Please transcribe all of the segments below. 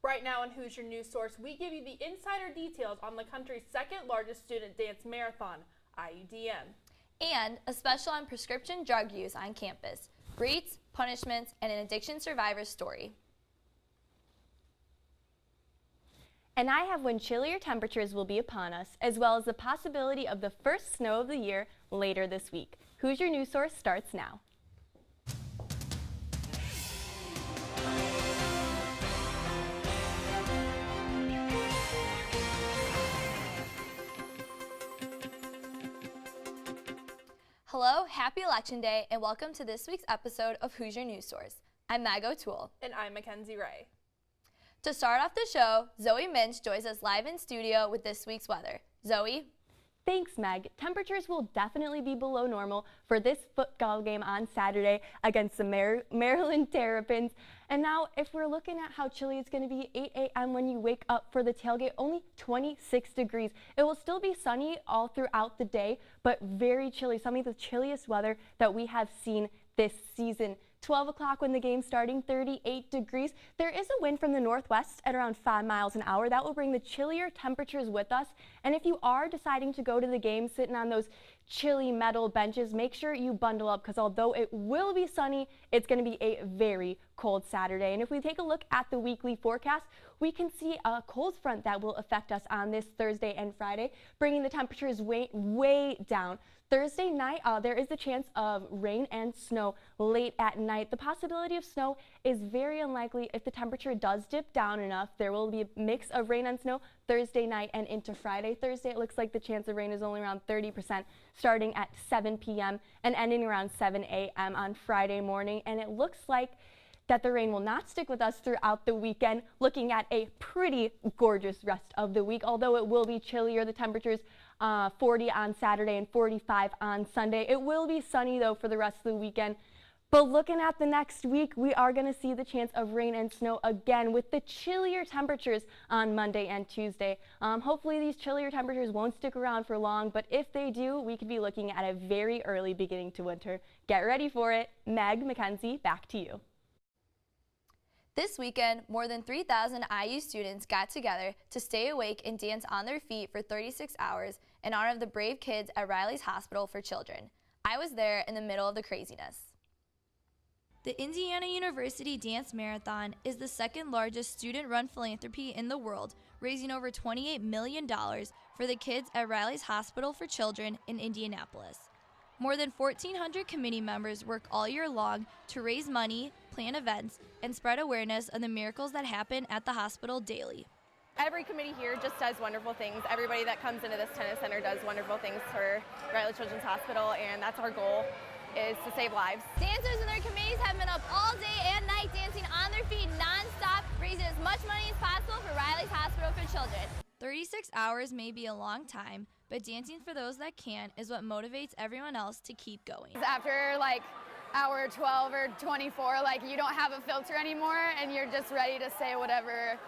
Right now on Hoosier News Source, we give you the insider details on the country's second largest student dance marathon, IUDM. And a special on prescription drug use on campus, rates, punishments, and an addiction survivor's story. And I have when chillier temperatures will be upon us, as well as the possibility of the first snow of the year later this week. Hoosier News Source starts now. Hello, happy Election Day, and welcome to this week's episode of Hoosier News Source. I'm Mag O'Toole. And I'm Mackenzie Ray. To start off the show, Zoe Minch joins us live in studio with this week's weather. Zoe? Thanks, Meg. Temperatures will definitely be below normal for this football game on Saturday against the Maryland Terrapins. And now, if we're looking at how chilly it's going to be, 8 a.m. when you wake up for the tailgate, only 26 degrees. It will still be sunny all throughout the day, but very chilly, some of the chilliest weather that we have seen this season. 12 o'clock when the game's starting, 38 degrees. There is a wind from the northwest at around 5 miles an hour. That will bring the chillier temperatures with us. And if you are deciding to go to the game sitting on those chilly metal benches, make sure you bundle up because although it will be sunny, it's going to be a very cold Saturday. And if we take a look at the weekly forecast, we can see a cold front that will affect us on this Thursday and Friday, bringing the temperatures way down. Thursday night, there is a chance of rain and snow late at night. The possibility of snow is very unlikely. If the temperature does dip down enough, there will be a mix of rain and snow Thursday night and into Friday. Thursday, it looks like the chance of rain is only around 30%, starting at 7 p.m. and ending around 7 a.m. on Friday morning. And it looks like that the rain will not stick with us throughout the weekend, looking at a pretty gorgeous rest of the week, although it will be chillier. The temperatures 40 on Saturday and 45 on Sunday. It will be sunny though for the rest of the weekend. But looking at the next week, we are going to see the chance of rain and snow again with the chillier temperatures on Monday and Tuesday. Hopefully these chillier temperatures won't stick around for long, but if they do, we could be looking at a very early beginning to winter. Get ready for it. Meg, Mackenzie, back to you. This weekend, more than 3,000 IU students got together to stay awake and dance on their feet for 36 hours in honor of the brave kids at Riley's Hospital for Children. I was there in the middle of the craziness. The Indiana University Dance Marathon is the second largest student-run philanthropy in the world, raising over $28 million for the kids at Riley's Hospital for Children in Indianapolis. More than 1,400 committee members work all year long to raise money, plan events, and spread awareness of the miracles that happen at the hospital daily. Every committee here just does wonderful things. Everybody that comes into this tennis center does wonderful things for Riley Children's Hospital, and that's our goal, is to save lives. Dancers and their committees have been up all day and night dancing on their feet non-stop, raising as much money as possible for Riley's Hospital for Children. 36 hours may be a long time, but dancing for those that can is what motivates everyone else to keep going. After like hour 12 or 24, like you don't have a filter anymore and you're just ready to say whatever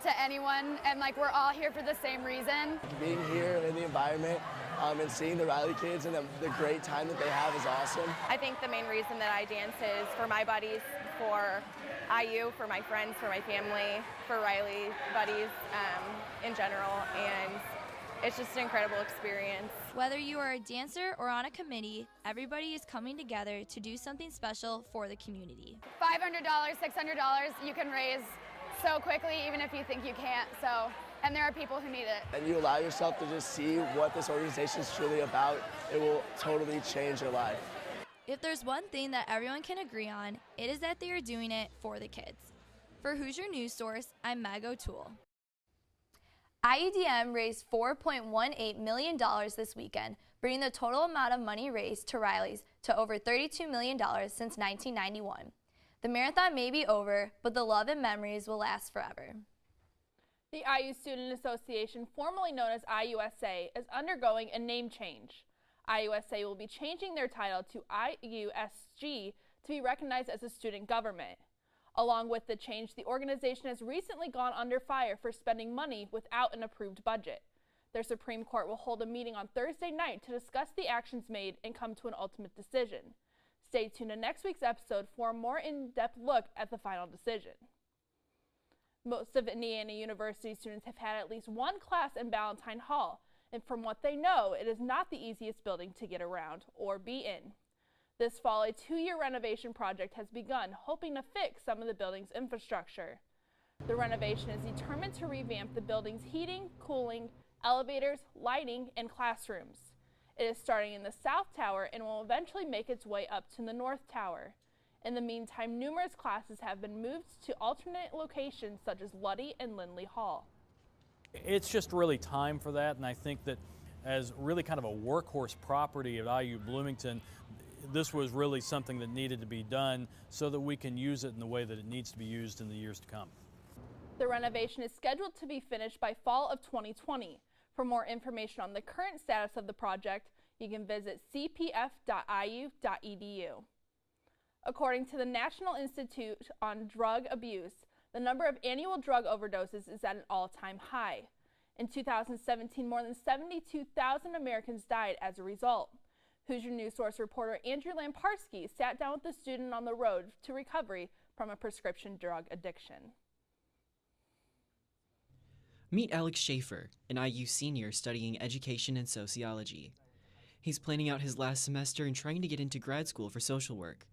to anyone, and like we're all here for the same reason. Being here in the environment and seeing the Riley kids and the great time that they have is awesome. I think the main reason that I dance is for my buddies, for IU, for my friends, for my family, for Riley buddies in general, and it's just an incredible experience. Whether you are a dancer or on a committee, everybody is coming together to do something special for the community. $500, $600 you can raise so quickly even if you think you can't, and there are people who need it. And you allow yourself to just see what this organization is truly about, it will totally change your life. If there's one thing that everyone can agree on, it is that they are doing it for the kids. For Hoosier News Source, I'm Mag O'Toole. IUDM raised $4.18 million this weekend, bringing the total amount of money raised to Riley's to over $32 million since 1991. The marathon may be over, but the love and memories will last forever. The IU Student Association, formerly known as IUSA, is undergoing a name change. IUSA will be changing their title to IUSG to be recognized as a student government. Along with the change, the organization has recently gone under fire for spending money without an approved budget. Their Supreme Court will hold a meeting on Thursday night to discuss the actions made and come to an ultimate decision. Stay tuned to next week's episode for a more in-depth look at the final decision. Most of Indiana University students have had at least one class in Ballantyne Hall, and from what they know, it is not the easiest building to get around or be in. This fall, a 2-year renovation project has begun, hoping to fix some of the building's infrastructure. The renovation is determined to revamp the building's heating, cooling, elevators, lighting, and classrooms. It is starting in the South Tower and will eventually make its way up to the North Tower. In the meantime, numerous classes have been moved to alternate locations such as Luddy and Lindley Hall. It's just really time for that, and I think that as really kind of a workhorse property at IU Bloomington, this was really something that needed to be done so that we can use it in the way that it needs to be used in the years to come. The renovation is scheduled to be finished by fall of 2020. For more information on the current status of the project, you can visit cpf.iu.edu. According to the National Institute on Drug Abuse, the number of annual drug overdoses is at an all-time high. In 2017, more than 72,000 Americans died as a result. Hoosier News Source reporter Andrew Lamparski sat down with a student on the road to recovery from a prescription drug addiction. Meet Alex Schaefer, an IU senior studying education and sociology. He's planning out his last semester and trying to get into grad school for social work.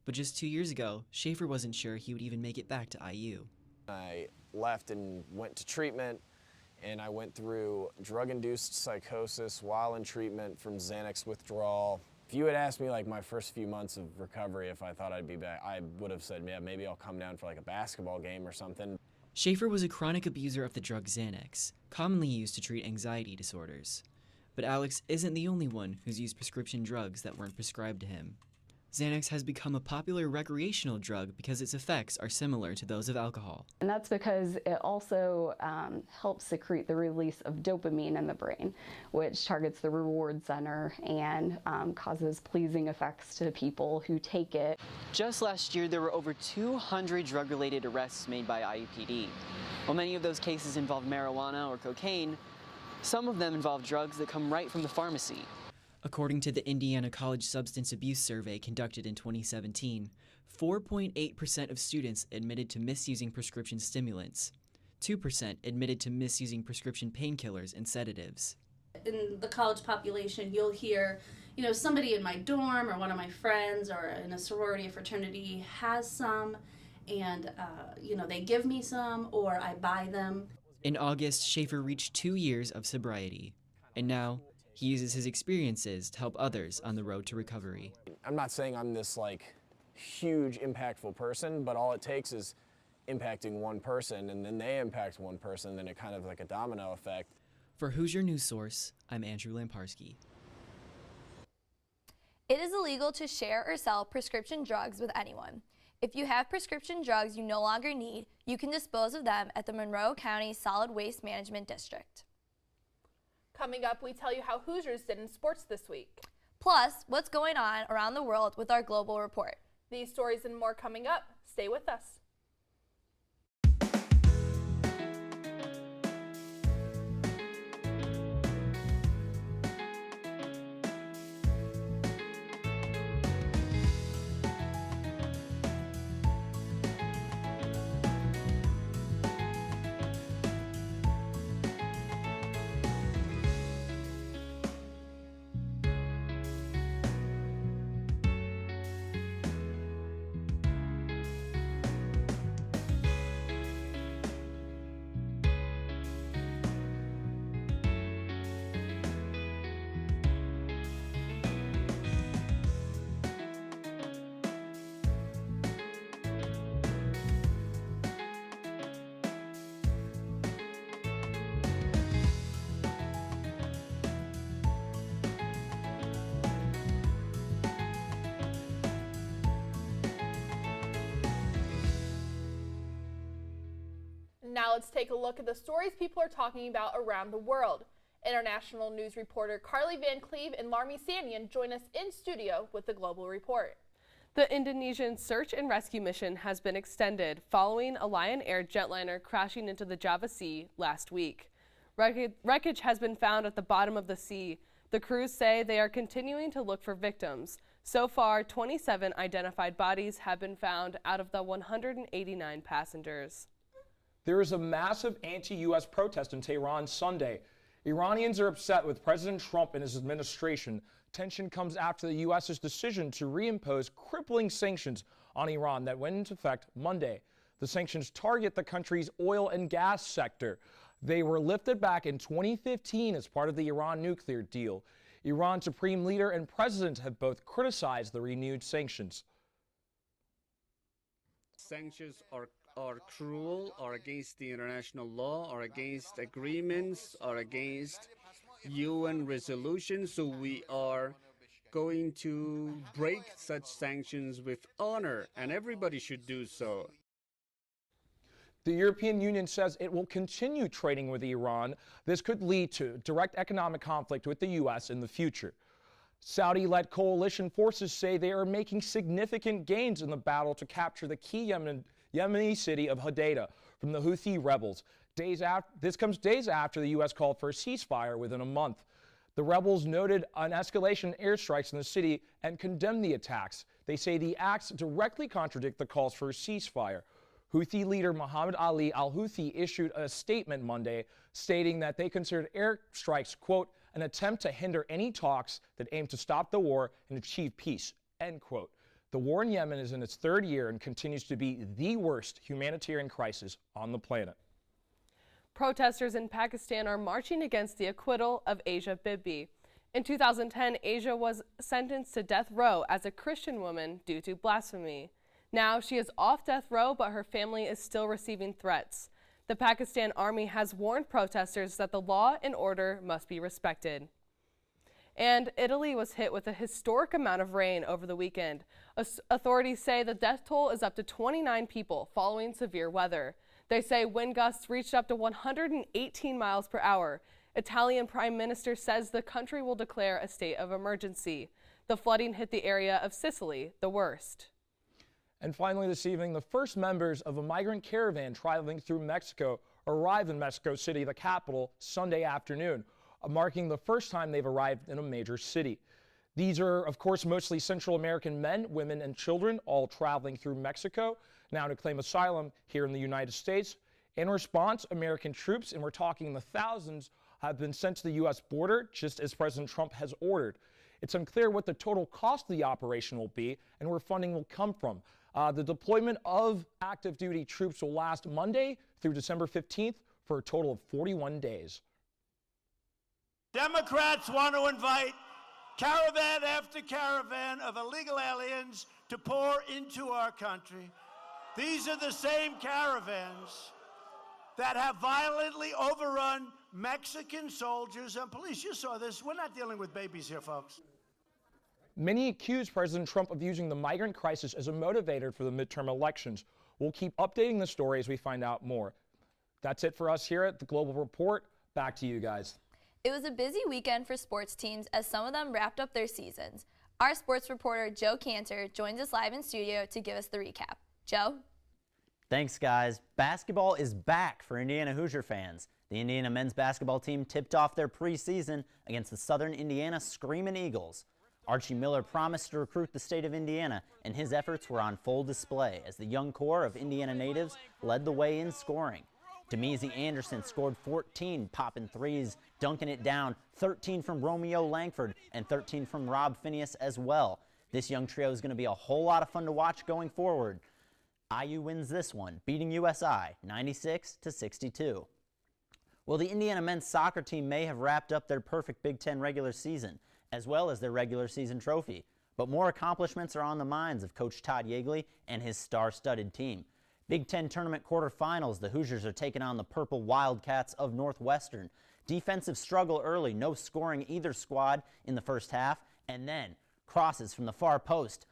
But just 2 years ago, Schaefer wasn't sure he would even make it back to IU. I left and went to treatment, and I went through drug-induced psychosis while in treatment from Xanax withdrawal. If you had asked me like my first few months of recovery if I thought I'd be back, I would have said, yeah, maybe I'll come down for like a basketball game or something. Schaefer was a chronic abuser of the drug Xanax, commonly used to treat anxiety disorders. But Alex isn't the only one who's used prescription drugs that weren't prescribed to him. Xanax has become a popular recreational drug because its effects are similar to those of alcohol. And that's because it also helps secrete the release of dopamine in the brain, which targets the reward center and causes pleasing effects to people who take it. Just last year, there were over 200 drug-related arrests made by IUPD. While many of those cases involved marijuana or cocaine, some of them involve drugs that come right from the pharmacy. According to the Indiana College Substance Abuse Survey conducted in 2017, 4.8% of students admitted to misusing prescription stimulants. 2% admitted to misusing prescription painkillers and sedatives. In the college population, you'll hear, somebody in my dorm or one of my friends or in a sorority or fraternity has some, and, they give me some or I buy them. In August, Schaefer reached 2 years of sobriety, and now he uses his experiences to help others on the road to recovery. I'm not saying I'm this like huge impactful person, but all it takes is impacting one person, and then they impact one person, then it kind of like a domino effect. For Hoosier News Source, I'm Andrew Lamparski. It is illegal to share or sell prescription drugs with anyone. If you have prescription drugs you no longer need, you can dispose of them at the Monroe County Solid Waste Management District. Coming up, we tell you how Hoosiers did in sports this week. Plus, what's going on around the world with our global report. These stories and more coming up. Stay with us. Now let's take a look at the stories people are talking about around the world. International news reporter Carly Van Cleve and Larmy Sanian join us in studio with the Global Report. The Indonesian search and rescue mission has been extended following a Lion Air jetliner crashing into the Java Sea last week. Wreckage has been found at the bottom of the sea. The crews say they are continuing to look for victims. So far, 27 identified bodies have been found out of the 189 passengers. There is a massive anti-U.S. protest in Tehran Sunday. Iranians are upset with President Trump and his administration. Tension comes after the U.S.'s decision to reimpose crippling sanctions on Iran that went into effect Monday. The sanctions target the country's oil and gas sector. They were lifted back in 2015 as part of the Iran nuclear deal. Iran's supreme leader and president have both criticized the renewed sanctions. Sanctions are cruel, are against the international law, are against agreements, are against UN resolutions. So we are going to break such sanctions with honor, and everybody should do so. The European Union says it will continue trading with Iran. This could lead to direct economic conflict with the U.S. in the future. Saudi-led coalition forces say they are making significant gains in the battle to capture the key Yemeni city of Hodeidah from the Houthi rebels. This comes days after the U.S. called for a ceasefire within a month. The rebels noted an escalation in airstrikes in the city and condemned the attacks. They say the acts directly contradict the calls for a ceasefire. Houthi leader Mohammed Ali al-Houthi issued a statement Monday stating that they considered airstrikes, quote, an attempt to hinder any talks that aim to stop the war and achieve peace, end quote. The war in Yemen is in its third year and continues to be the worst humanitarian crisis on the planet. Protesters in Pakistan are marching against the acquittal of Asia Bibi. In 2010, Asia was sentenced to death row as a Christian woman due to blasphemy. Now she is off death row, but her family is still receiving threats. The Pakistan Army has warned protesters that the law and order must be respected. And Italy was hit with a historic amount of rain over the weekend. Authorities say the death toll is up to 29 people following severe weather. They say wind gusts reached up to 118 miles per hour. Italian Prime Minister says the country will declare a state of emergency. The flooding hit the area of Sicily the worst. And finally this evening, the first members of a migrant caravan traveling through Mexico arrived in Mexico City, the capital, Sunday afternoon, marking the first time they've arrived in a major city. These are, of course, mostly Central American men, women, and children, all traveling through Mexico now to claim asylum here in the United States. In response, American troops, and we're talking in the thousands, have been sent to the U.S. border, just as President Trump has ordered. It's unclear what the total cost of the operation will be and where funding will come from. The deployment of active duty troops will last Monday through December 15th for a total of 41 days. Democrats want to invite caravan after caravan of illegal aliens to pour into our country. These are the same caravans that have violently overrun Mexican soldiers and police. You saw this. We're not dealing with babies here, folks. Many accuse President Trump of using the migrant crisis as a motivator for the midterm elections. We'll keep updating the story as we find out more. That's it for us here at the Global Report. Back to you guys. It was a busy weekend for sports teams as some of them wrapped up their seasons. Our sports reporter, Joe Cantor, joins us live in studio to give us the recap. Joe? Thanks, guys. Basketball is back for Indiana Hoosier fans. The Indiana men's basketball team tipped off their preseason against the Southern Indiana Screamin' Eagles. Archie Miller promised to recruit the state of Indiana, and his efforts were on full display as the young core of Indiana natives led the way in scoring. Demezy Anderson scored 14 popping threes, dunking it down, 13 from Romeo Langford and 13 from Rob Phineas as well. This young trio is going to be a whole lot of fun to watch going forward. IU wins this one, beating USI 96-62. Well, the Indiana men's soccer team may have wrapped up their perfect Big Ten regular season, as well as their regular season trophy. But more accomplishments are on the minds of Coach Todd Yeagley and his star-studded team. Big Ten tournament quarterfinals, the Hoosiers are taking on the Purple Wildcats of Northwestern. Defensive struggle early, no scoring either squad in the first half, and then crosses from the far post.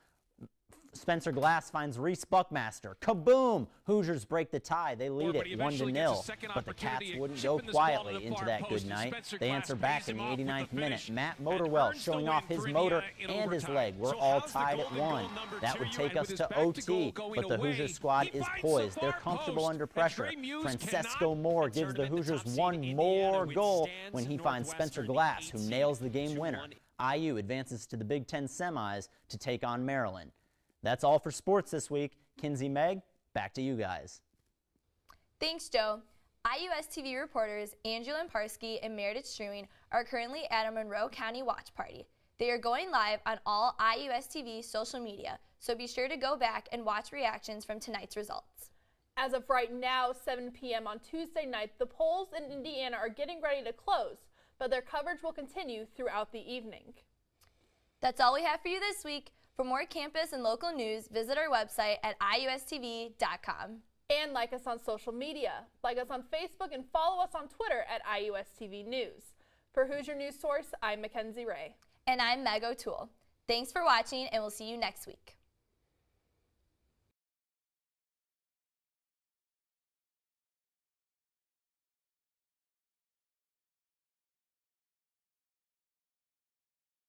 Spencer Glass finds Reese Buckmaster. Kaboom! Hoosiers break the tie. They lead it 1-0. But the Cats wouldn't go quietly into that good night. They answer back in the 89th minute. Matt Motorwell showing off his motor and his leg. We're all tied at 1. That would take us to OT, but the Hoosiers squad is poised. They're comfortable under pressure. Francesco Moore gives the Hoosiers one more goal when he finds Spencer Glass, who nails the game winner. IU advances to the Big Ten semis to take on Maryland. That's all for sports this week. Kinsey, Meg, back to you guys. Thanks, Joe. IUS TV reporters Andrew Lamparski and Meredith Strewing are currently at a Monroe County watch party. They are going live on all IUS TV social media, so be sure to go back and watch reactions from tonight's results. As of right now, 7 p.m. on Tuesday night, the polls in Indiana are getting ready to close, but their coverage will continue throughout the evening. That's all we have for you this week. For more campus and local news, visit our website at iustv.com. And like us on social media. Like us on Facebook and follow us on Twitter at IUSTV News. For Hoosier News Source, I'm Mackenzie Ray. And I'm Meg O'Toole. Thanks for watching, and we'll see you next week.